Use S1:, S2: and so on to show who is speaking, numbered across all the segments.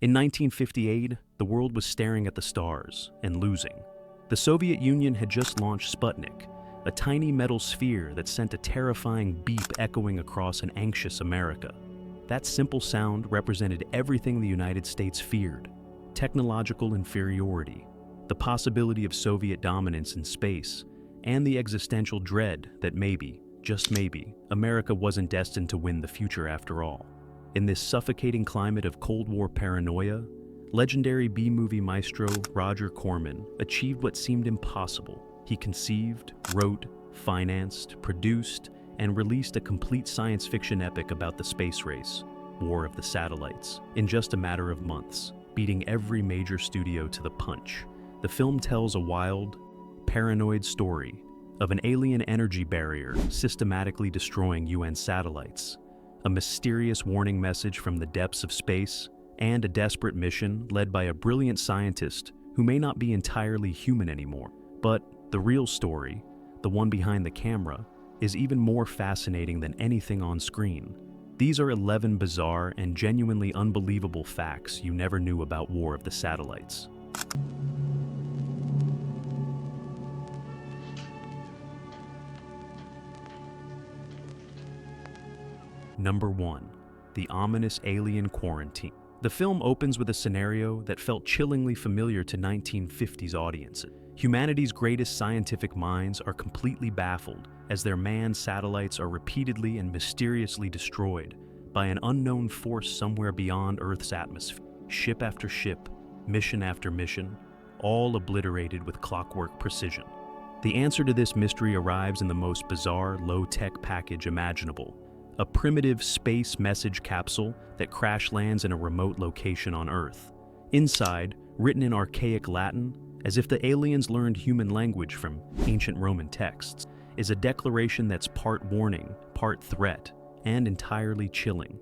S1: In 1958, the world was staring at the stars and losing. The Soviet Union had just launched Sputnik, a tiny metal sphere that sent a terrifying beep echoing across an anxious America. That simple sound represented everything the United States feared: technological inferiority, the possibility of Soviet dominance in space, and the existential dread that maybe, just maybe, America wasn't destined to win the future after all. In this suffocating climate of Cold War paranoia, legendary B-movie maestro Roger Corman achieved what seemed impossible. He conceived, wrote, financed, produced, and released a complete science fiction epic about the space race, War of the Satellites, in just a matter of months, beating every major studio to the punch. The film tells a wild, paranoid story of an alien energy barrier systematically destroying UN satellites, a mysterious warning message from the depths of space, and a desperate mission led by a brilliant scientist who may not be entirely human anymore. But the real story, the one behind the camera, is even more fascinating than anything on screen. These are 11 bizarre and genuinely unbelievable facts you never knew about War of the Satellites. Number 1. The ominous alien quarantine. The film opens with a scenario that felt chillingly familiar to 1950s audiences. Humanity's greatest scientific minds are completely baffled as their manned satellites are repeatedly and mysteriously destroyed by an unknown force somewhere beyond Earth's atmosphere. Ship after ship, mission after mission, all obliterated with clockwork precision. The answer to this mystery arrives in the most bizarre, low-tech package imaginable: a primitive space message capsule that crash lands in a remote location on Earth. Inside, written in archaic Latin, as if the aliens learned human language from ancient Roman texts, is a declaration that's part warning, part threat, and entirely chilling.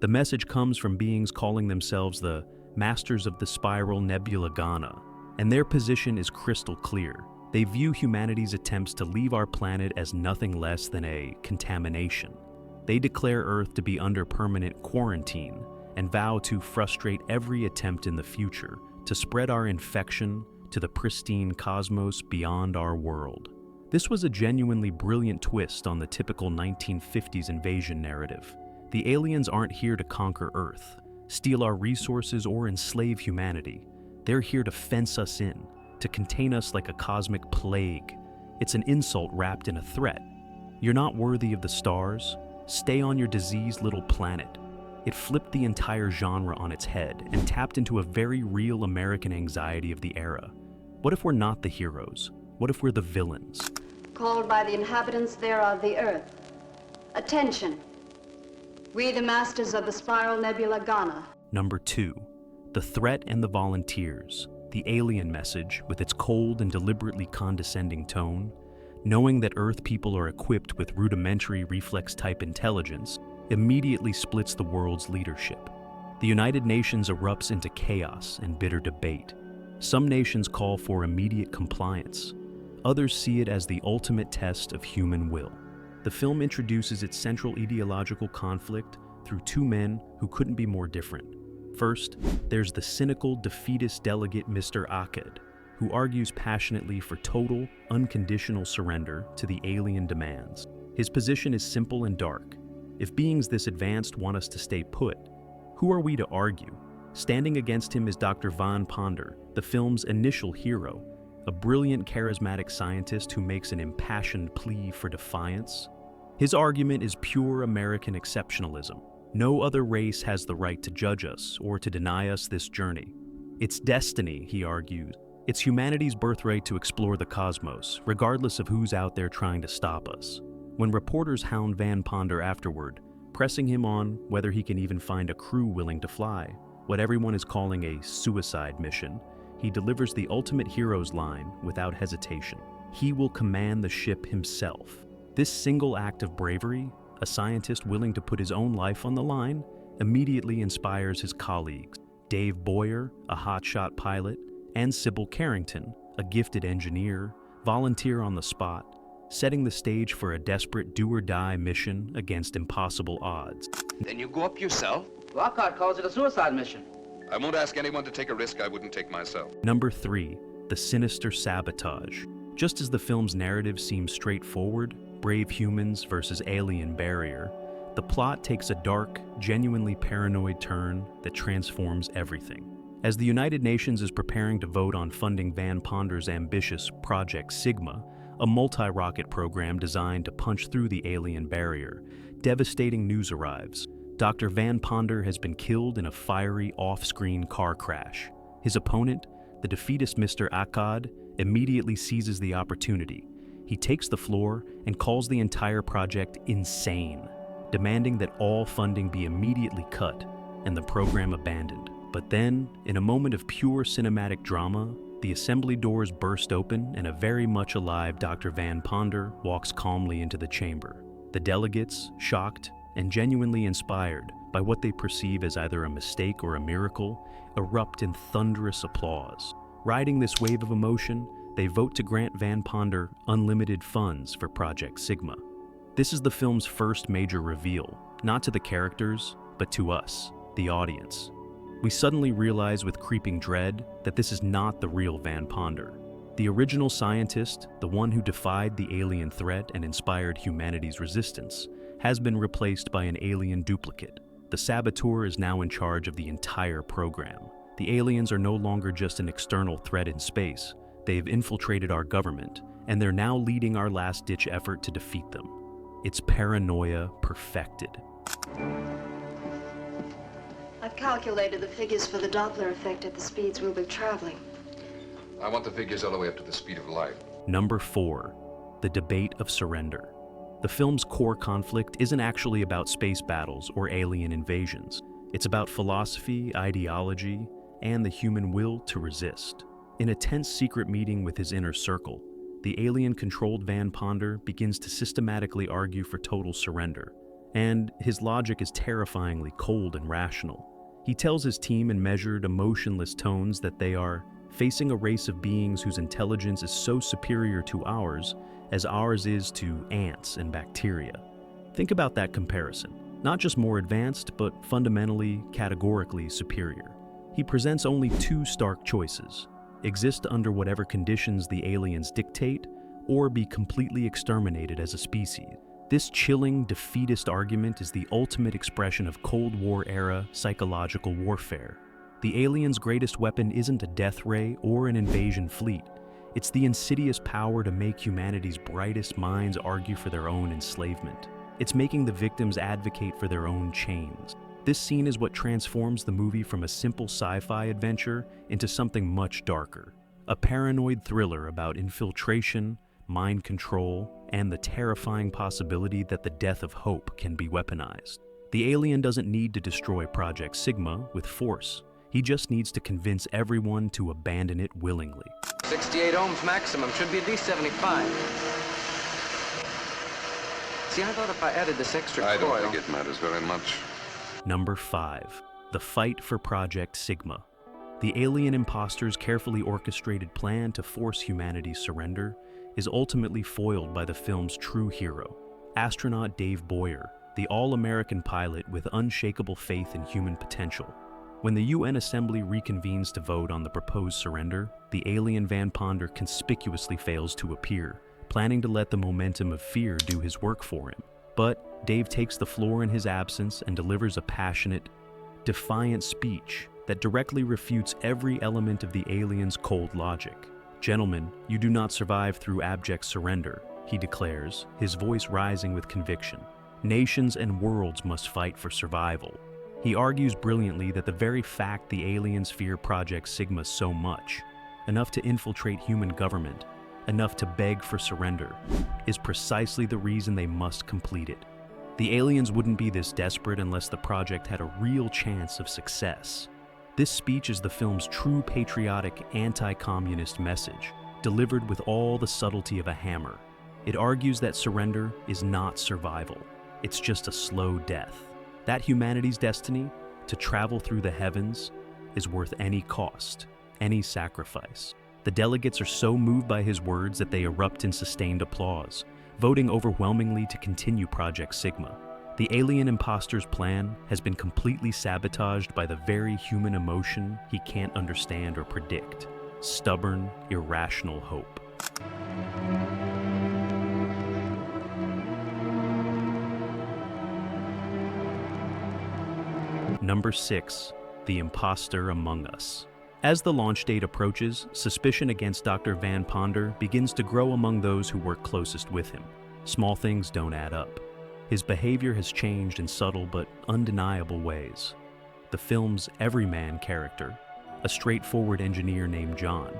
S1: The message comes from beings calling themselves the Masters of the Spiral Nebula Ghana, and their position is crystal clear. They view humanity's attempts to leave our planet as nothing less than a contamination. They declare Earth to be under permanent quarantine and vow to frustrate every attempt in the future to spread our infection to the pristine cosmos beyond our world. This was a genuinely brilliant twist on the typical 1950s invasion narrative. The aliens aren't here to conquer Earth, steal our resources, or enslave humanity. They're here to fence us in, to contain us like a cosmic plague. It's an insult wrapped in a threat. You're not worthy of the stars. Stay on your diseased little planet. It flipped the entire genre on its head and tapped into a very real American anxiety of the era. What if we're not the heroes? What if we're the villains?
S2: Called by the inhabitants thereof the earth. Attention. We, the masters of the Spiral Nebula Ghana.
S1: Number 2. The Threat and the Volunteers. The alien message, with its cold and deliberately condescending tone, knowing that Earth people are equipped with rudimentary reflex-type intelligence, immediately splits the world's leadership. The United Nations erupts into chaos and bitter debate. Some nations call for immediate compliance. Others see it as the ultimate test of human will. The film introduces its central ideological conflict through two men who couldn't be more different. First, there's the cynical, defeatist delegate Mr. Akkad, who argues passionately for total, unconditional surrender to the alien demands. His position is simple and dark. If beings this advanced want us to stay put, who are we to argue? Standing against him is Dr. Van Ponder, the film's initial hero, a brilliant, charismatic scientist who makes an impassioned plea for defiance. His argument is pure American exceptionalism. No other race has the right to judge us or to deny us this journey. It's destiny, he argues. It's humanity's birthright to explore the cosmos, regardless of who's out there trying to stop us. When reporters hound Van Ponder afterward, pressing him on whether he can even find a crew willing to fly, what everyone is calling a suicide mission, he delivers the ultimate hero's line without hesitation. He will command the ship himself. This single act of bravery, a scientist willing to put his own life on the line, immediately inspires his colleagues. Dave Boyer, a hotshot pilot, and Sybil Carrington, a gifted engineer, volunteer on the spot, setting the stage for a desperate do-or-die mission against impossible odds.
S3: Then you go up yourself?
S4: Lockhart calls it a suicide mission.
S3: I won't ask anyone to take a risk I wouldn't take myself.
S1: Number 3, the sinister sabotage. Just as the film's narrative seems straightforward, brave humans versus alien barrier, the plot takes a dark, genuinely paranoid turn that transforms everything. As the United Nations is preparing to vote on funding Van Ponder's ambitious Project Sigma, a multi-rocket program designed to punch through the alien barrier, devastating news arrives. Dr. Van Ponder has been killed in a fiery off-screen car crash. His opponent, the defeatist Mr. Akkad, immediately seizes the opportunity. He takes the floor and calls the entire project insane, demanding that all funding be immediately cut and the program abandoned. But then, in a moment of pure cinematic drama, the assembly doors burst open and a very much alive Dr. Van Ponder walks calmly into the chamber. The delegates, shocked and genuinely inspired by what they perceive as either a mistake or a miracle, erupt in thunderous applause. Riding this wave of emotion, they vote to grant Van Ponder unlimited funds for Project Sigma. This is the film's first major reveal, not to the characters, but to us, the audience. We suddenly realize with creeping dread that this is not the real Van Ponder. The original scientist, the one who defied the alien threat and inspired humanity's resistance, has been replaced by an alien duplicate. The saboteur is now in charge of the entire program. The aliens are no longer just an external threat in space. They've infiltrated our government, and they're now leading our last-ditch effort to defeat them. It's paranoia perfected.
S2: I've calculated the figures for the Doppler effect at the speeds we'll be traveling.
S3: I want the figures all the way up to the speed of light.
S1: Number 4, the debate of surrender. The film's core conflict isn't actually about space battles or alien invasions. It's about philosophy, ideology, and the human will to resist. In a tense secret meeting with his inner circle, the alien-controlled Van Ponder begins to systematically argue for total surrender. And his logic is terrifyingly cold and rational. He tells his team in measured, emotionless tones that they are facing a race of beings whose intelligence is so superior to ours as ours is to ants and bacteria. Think about that comparison. Not just more advanced, but fundamentally, categorically superior. He presents only 2 stark choices: exist under whatever conditions the aliens dictate, or be completely exterminated as a species. This chilling, defeatist argument is the ultimate expression of Cold War-era psychological warfare. The aliens' greatest weapon isn't a death ray or an invasion fleet. It's the insidious power to make humanity's brightest minds argue for their own enslavement. It's making the victims advocate for their own chains. This scene is what transforms the movie from a simple sci-fi adventure into something much darker. A paranoid thriller about infiltration, mind control, and the terrifying possibility that the death of hope can be weaponized. The alien doesn't need to destroy Project Sigma with force. He just needs to convince everyone to abandon it willingly.
S4: 68 ohms maximum, should be at least 75. See, I thought if I added this extra coil...
S3: I don't think it matters very much.
S1: Number 5, the fight for Project Sigma. The alien imposter's carefully orchestrated plan to force humanity's surrender is ultimately foiled by the film's true hero, astronaut Dave Boyer, the all-American pilot with unshakable faith in human potential. When the UN Assembly reconvenes to vote on the proposed surrender, the alien Van Ponder conspicuously fails to appear, planning to let the momentum of fear do his work for him. But Dave takes the floor in his absence and delivers a passionate, defiant speech that directly refutes every element of the alien's cold logic. "Gentlemen, you do not survive through abject surrender," he declares, his voice rising with conviction. "Nations and worlds must fight for survival." He argues brilliantly that the very fact the aliens fear Project Sigma so much, enough to infiltrate human government, enough to beg for surrender, is precisely the reason they must complete it. The aliens wouldn't be this desperate unless the project had a real chance of success. This speech is the film's true patriotic, anti-communist message, delivered with all the subtlety of a hammer. It argues that surrender is not survival. It's just a slow death. That humanity's destiny, to travel through the heavens, is worth any cost, any sacrifice. The delegates are so moved by his words that they erupt in sustained applause, voting overwhelmingly to continue Project Sigma. The alien imposter's plan has been completely sabotaged by the very human emotion he can't understand or predict: stubborn, irrational hope. Number 6. The Imposter Among Us. As the launch date approaches, suspicion against Dr. Van Ponder begins to grow among those who work closest with him. Small things don't add up. His behavior has changed in subtle but undeniable ways. The film's everyman character, a straightforward engineer named John,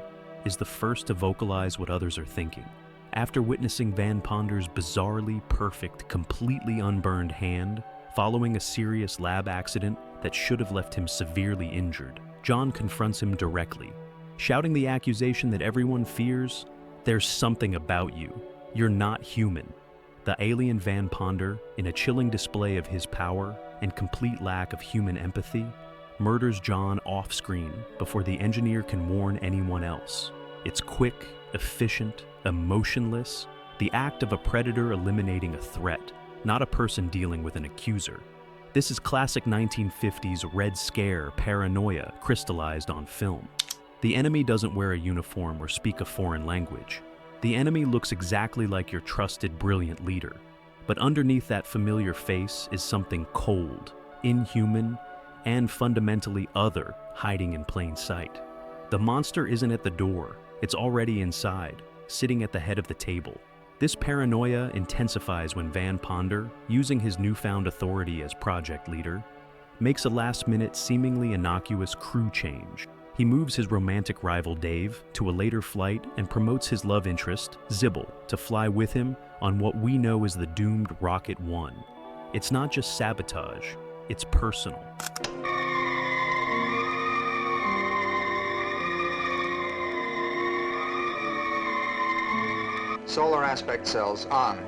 S1: is the first to vocalize what others are thinking. After witnessing Van Ponder's bizarrely perfect, completely unburned hand, following a serious lab accident that should have left him severely injured, John confronts him directly, shouting the accusation that everyone fears: "There's something about you. You're not human." The alien Van Ponder, in a chilling display of his power and complete lack of human empathy, murders John off-screen before the engineer can warn anyone else. It's quick, efficient, emotionless, the act of a predator eliminating a threat, not a person dealing with an accuser. This is classic 1950s Red Scare paranoia crystallized on film. The enemy doesn't wear a uniform or speak a foreign language. The enemy looks exactly like your trusted, brilliant leader. But underneath that familiar face is something cold, inhuman, and fundamentally other hiding in plain sight. The monster isn't at the door, it's already inside, sitting at the head of the table. This paranoia intensifies when Van Ponder, using his newfound authority as project leader, makes a last-minute, seemingly innocuous crew change. He moves his romantic rival Dave to a later flight and promotes his love interest, Zibble, to fly with him on what we know as the doomed Rocket 1. It's not just sabotage, it's personal.
S5: Solar aspect cells on.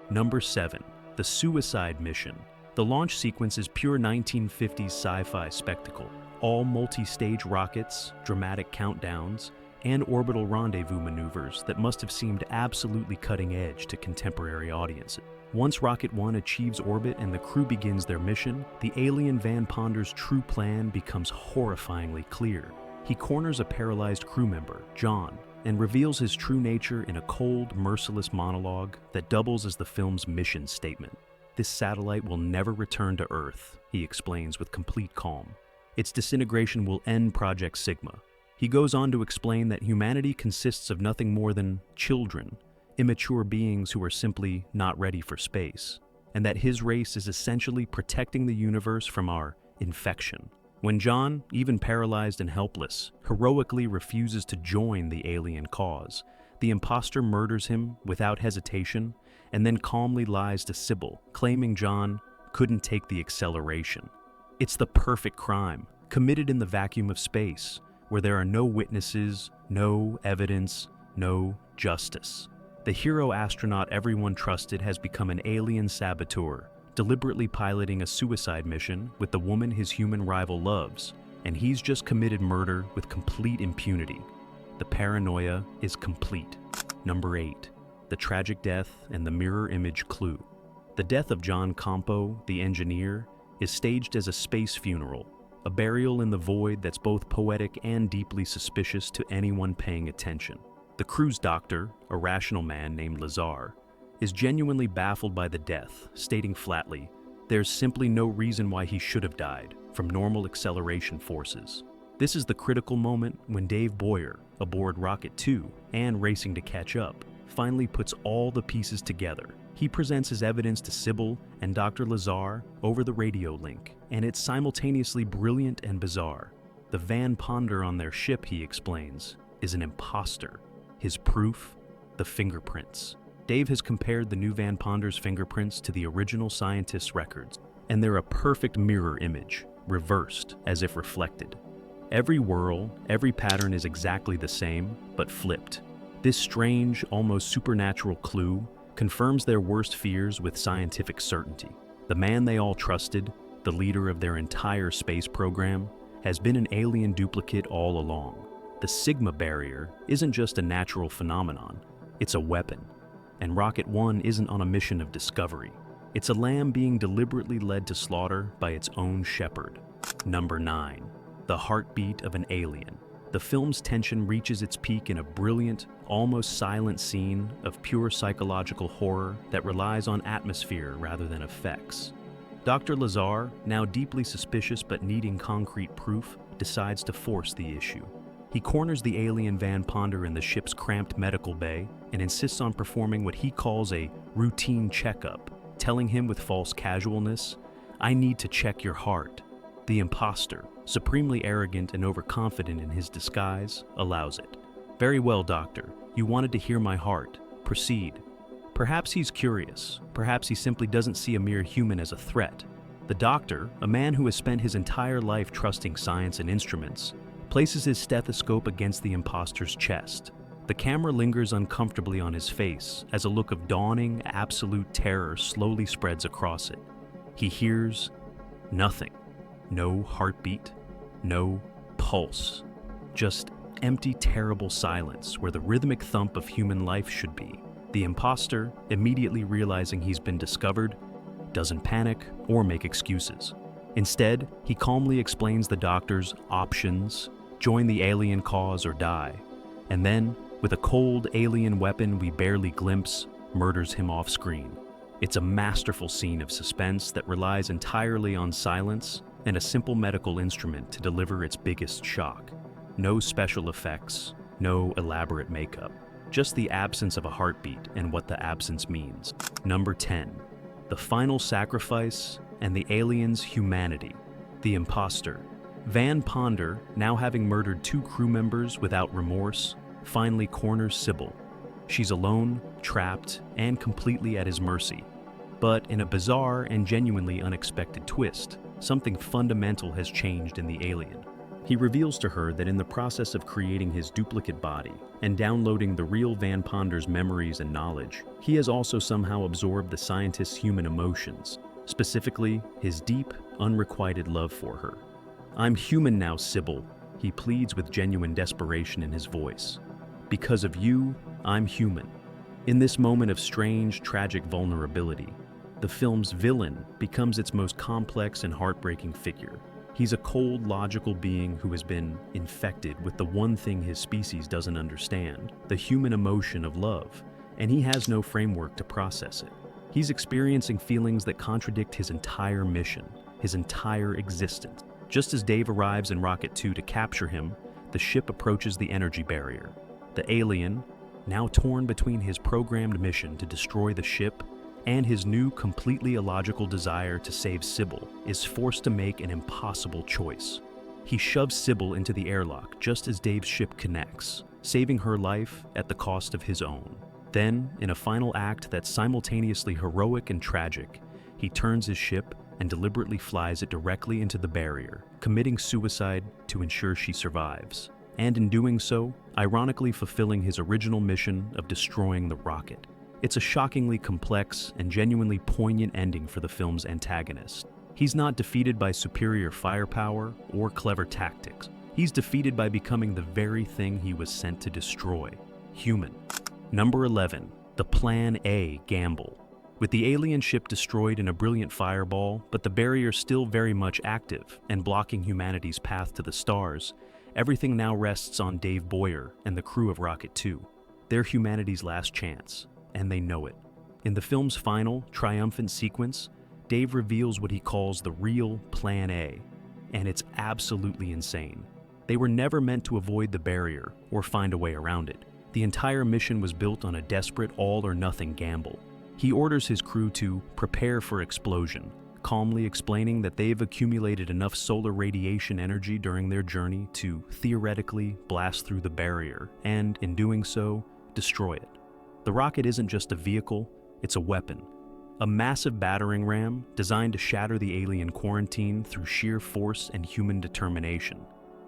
S1: Number 7. The Suicide Mission. The launch sequence is pure 1950s sci-fi spectacle. All multi-stage rockets, dramatic countdowns, and orbital rendezvous maneuvers that must have seemed absolutely cutting edge to contemporary audiences. Once Rocket 1 achieves orbit and the crew begins their mission, the alien Van Ponder's true plan becomes horrifyingly clear. He corners a paralyzed crew member, John, and reveals his true nature in a cold, merciless monologue that doubles as the film's mission statement. This satellite will never return to Earth, he explains with complete calm. Its disintegration will end Project Sigma. He goes on to explain that humanity consists of nothing more than children, immature beings who are simply not ready for space, and that his race is essentially protecting the universe from our infection. When John, even paralyzed and helpless, heroically refuses to join the alien cause, the imposter murders him without hesitation and then calmly lies to Sybil, claiming John couldn't take the acceleration. It's the perfect crime, committed in the vacuum of space, where there are no witnesses, no evidence, no justice. The hero astronaut everyone trusted has become an alien saboteur, deliberately piloting a suicide mission with the woman his human rival loves, and he's just committed murder with complete impunity. The paranoia is complete. Number 8. The tragic death and the mirror image clue. The death of John Campo, the engineer, is staged as a space funeral, a burial in the void that's both poetic and deeply suspicious to anyone paying attention. The crew's doctor, a rational man named Lazar, is genuinely baffled by the death, stating flatly, there's simply no reason why he should have died from normal acceleration forces. This is the critical moment when Dave Boyer, aboard Rocket 2 and racing to catch up, finally puts all the pieces together. He presents his evidence to Sybil and Dr. Lazar over the radio link, and it's simultaneously brilliant and bizarre. The Van Ponder on their ship, he explains, is an imposter. His proof? The fingerprints. Dave has compared the new Van Ponder's fingerprints to the original scientist's records, and they're a perfect mirror image, reversed as if reflected. Every whirl, every pattern is exactly the same, but flipped. This strange, almost supernatural clue confirms their worst fears with scientific certainty. The man they all trusted, the leader of their entire space program, has been an alien duplicate all along. The Sigma barrier isn't just a natural phenomenon, it's a weapon. And Rocket 1 isn't on a mission of discovery. It's a lamb being deliberately led to slaughter by its own shepherd. Number 9. The heartbeat of an alien. The film's tension reaches its peak in a brilliant, almost silent scene of pure psychological horror that relies on atmosphere rather than effects. Dr. Lazar, now deeply suspicious but needing concrete proof, decides to force the issue. He corners the alien Van Ponder in the ship's cramped medical bay and insists on performing what he calls a routine checkup, telling him with false casualness, "I need to check your heart." The imposter, supremely arrogant and overconfident in his disguise, allows it. "Very well, doctor. You wanted to hear my heart. Proceed." Perhaps he's curious. Perhaps he simply doesn't see a mere human as a threat. The doctor, a man who has spent his entire life trusting science and instruments, places his stethoscope against the imposter's chest. The camera lingers uncomfortably on his face as a look of dawning, absolute terror slowly spreads across it. He hears nothing. No heartbeat, no pulse. Just empty, terrible silence where the rhythmic thump of human life should be. The imposter, immediately realizing he's been discovered, doesn't panic or make excuses. Instead, he calmly explains the doctor's options: join the alien cause or die. And then, with a cold alien weapon we barely glimpse, murders him off screen. It's a masterful scene of suspense that relies entirely on silence and a simple medical instrument to deliver its biggest shock. No special effects, no elaborate makeup, just the absence of a heartbeat and what the absence means. Number 10. The final sacrifice and the alien's humanity. The imposter. Van Ponder, now having murdered 2 crew members without remorse, finally corners Sybil. She's alone, trapped, and completely at his mercy. But in a bizarre and genuinely unexpected twist, something fundamental has changed in the alien. He reveals to her that in the process of creating his duplicate body and downloading the real Van Ponder's memories and knowledge, he has also somehow absorbed the scientist's human emotions, specifically his deep, unrequited love for her. "I'm human now, Sybil," he pleads with genuine desperation in his voice. "Because of you, I'm human." In this moment of strange, tragic vulnerability, the film's villain becomes its most complex and heartbreaking figure. He's a cold, logical being who has been infected with the one thing his species doesn't understand, the human emotion of love, and he has no framework to process it. He's experiencing feelings that contradict his entire mission, his entire existence. Just as Dave arrives in Rocket 2 to capture him, the ship approaches the energy barrier. The alien, now torn between his programmed mission to destroy the ship and his new, completely illogical desire to save Sybil, is forced to make an impossible choice. He shoves Sybil into the airlock just as Dave's ship connects, saving her life at the cost of his own. Then, in a final act that's simultaneously heroic and tragic, he turns his ship and deliberately flies it directly into the barrier, committing suicide to ensure she survives. And in doing so, ironically fulfilling his original mission of destroying the rocket. It's a shockingly complex and genuinely poignant ending for the film's antagonist. He's not defeated by superior firepower or clever tactics. He's defeated by becoming the very thing he was sent to destroy: human. Number 11. The Plan A gamble. With the alien ship destroyed in a brilliant fireball, but the barrier still very much active and blocking humanity's path to the stars, everything now rests on Dave Boyer and the crew of Rocket 2. They're humanity's last chance, and they know it. In the film's final, triumphant sequence, Dave reveals what he calls the real Plan A, and it's absolutely insane. They were never meant to avoid the barrier or find a way around it. The entire mission was built on a desperate all-or-nothing gamble. He orders his crew to prepare for explosion, calmly explaining that they've accumulated enough solar radiation energy during their journey to theoretically blast through the barrier and, in doing so, destroy it. The rocket isn't just a vehicle, it's a weapon. A massive battering ram designed to shatter the alien quarantine through sheer force and human determination.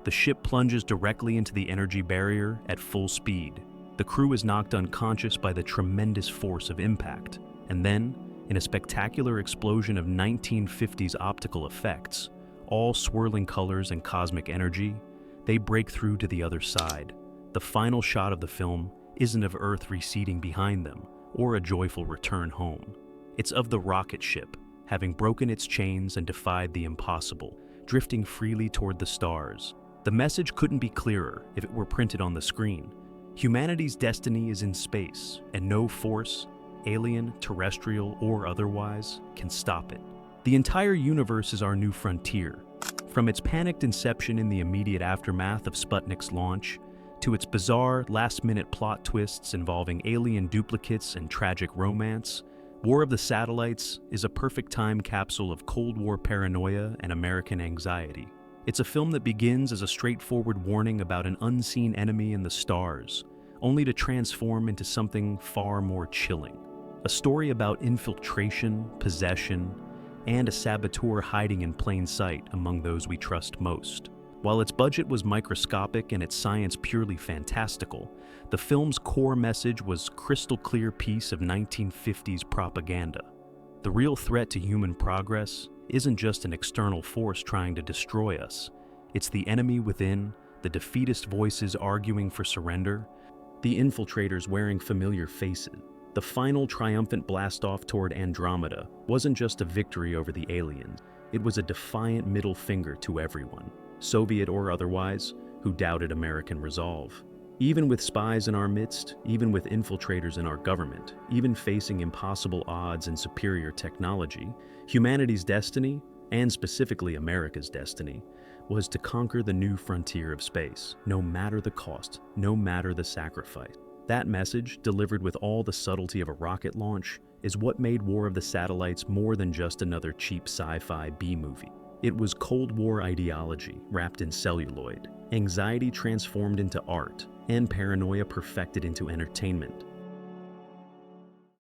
S1: The ship plunges directly into the energy barrier at full speed. The crew is knocked unconscious by the tremendous force of impact, and then, in a spectacular explosion of 1950s optical effects, all swirling colors and cosmic energy, they break through to the other side. The final shot of the film isn't of Earth receding behind them, or a joyful return home. It's of the rocket ship, having broken its chains and defied the impossible, drifting freely toward the stars. The message couldn't be clearer if it were printed on the screen. Humanity's destiny is in space, and no force, alien, terrestrial, or otherwise, can stop it. The entire universe is our new frontier. From its panicked inception in the immediate aftermath of Sputnik's launch, to its bizarre, last-minute plot twists involving alien duplicates and tragic romance, War of the Satellites is a perfect time capsule of Cold War paranoia and American anxiety. It's a film that begins as a straightforward warning about an unseen enemy in the stars, only to transform into something far more chilling. A story about infiltration, possession, and a saboteur hiding in plain sight among those we trust most. While its budget was microscopic and its science purely fantastical, the film's core message was crystal clear piece of 1950s propaganda. The real threat to human progress isn't just an external force trying to destroy us. It's the enemy within, the defeatist voices arguing for surrender, the infiltrators wearing familiar faces. The final triumphant blast-off toward Andromeda wasn't just a victory over the aliens. It was a defiant middle finger to everyone, Soviet or otherwise, who doubted American resolve. Even with spies in our midst, even with infiltrators in our government, even facing impossible odds and superior technology, humanity's destiny, and specifically America's destiny, was to conquer the new frontier of space, no matter the cost, no matter the sacrifice. That message, delivered with all the subtlety of a rocket launch, is what made War of the Satellites more than just another cheap sci-fi B-movie. It was Cold War ideology wrapped in celluloid, anxiety transformed into art, and paranoia perfected into entertainment.